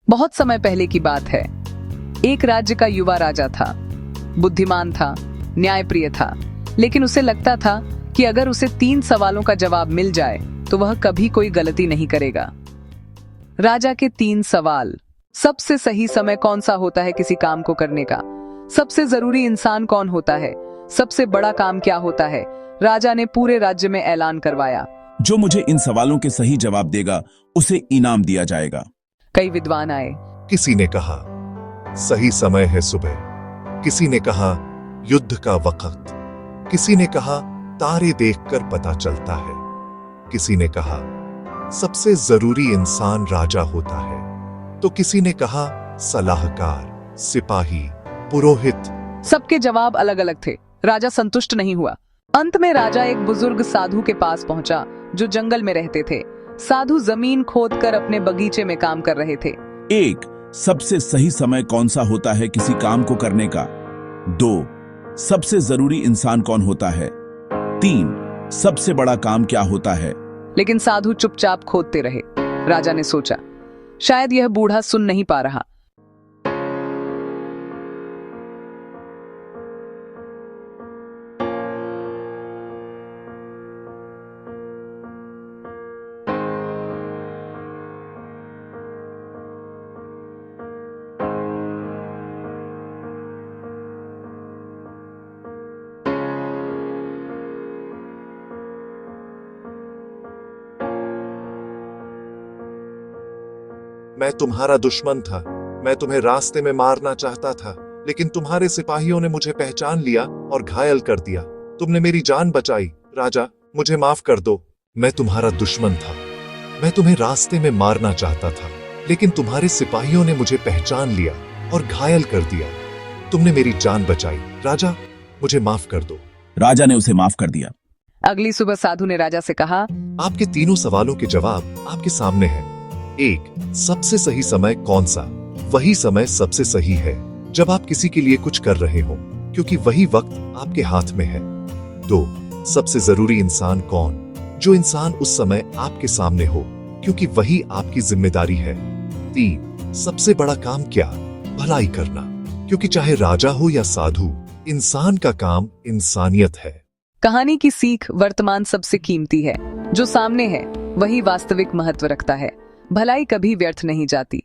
बहुत समय पहले की बात है। एक राज्य का युवा राजा था। बुद्धिमान था, न्यायप्रिय था, लेकिन उसे लगता था कि अगर उसे 3 सवालों का जवाब मिल जाए तो वह कभी कोई गलती नहीं करेगा। राजा के 3 सवाल। सबसे सही समय कौन सा होता है किसी काम को करने का? सबसे जरूरी इंसान कौन होता है? सबसे बड़ा काम क्या होता है? राजा ने पूरे राज्य में ऐलान करवाया। जो मुझे इन सवालों के सही जवाब देगा उसे इनाम दिया जाएगा। कई विद्वान आए। किसी ने कहा सही समय है सुबह, किसी ने कहा युद्ध का वक्त, किसी ने कहा तारे देखकर पता चलता है, किसी ने कहा सबसे जरूरी इंसान राजा होता है, तो किसी ने कहा सलाहकार, सिपाही, पुरोहित। सबके जवाब अलग अलग थे। राजा संतुष्ट नहीं हुआ। अंत में राजा एक बुजुर्ग साधु के पास पहुंचा जो जंगल में रहते थे। साधु जमीन खोदकर अपने बगीचे में काम कर रहे थे। 1. सबसे सही समय कौन सा होता है किसी काम को करने का? 2. सबसे जरूरी इंसान कौन होता है? 3. सबसे बड़ा काम क्या होता है? लेकिन साधु चुपचाप खोदते रहे। राजा ने सोचा, शायद यह बूढ़ा सुन नहीं पा रहा। मैं तुम्हारा दुश्मन था, मैं तुम्हें रास्ते में मारना चाहता था, लेकिन तुम्हारे सिपाहियों ने मुझे पहचान लिया और घायल कर दिया। तुमने मेरी जान बचाई। राजा, मुझे माफ कर दो। मैं तुम्हारा दुश्मन था, मैं तुम्हें रास्ते में मारना चाहता था, लेकिन तुम्हारे सिपाहियों ने मुझे पहचान लिया और घायल कर दिया। तुमने मेरी जान बचाई। राजा, मुझे माफ कर दो। राजा ने उसे माफ कर दिया। अगली सुबह साधु ने राजा से कहा, आपके तीनों सवालों के जवाब आपके सामने हैं। 1. सबसे सही समय कौन सा? वही समय सबसे सही है जब आप किसी के लिए कुछ कर रहे हो, क्योंकि वही वक्त आपके हाथ में है। 2. सबसे जरूरी इंसान कौन? जो इंसान उस समय आपके सामने हो, क्योंकि वही आपकी जिम्मेदारी है। 3. सबसे बड़ा काम क्या? भलाई करना, क्योंकि चाहे राजा हो या साधु, इंसान का काम इंसानियत है। कहानी की सीख वर्तमान सबसे कीमती है। जो सामने है वही वास्तविक महत्व रखता है। भलाई कभी व्यर्थ नहीं जाती।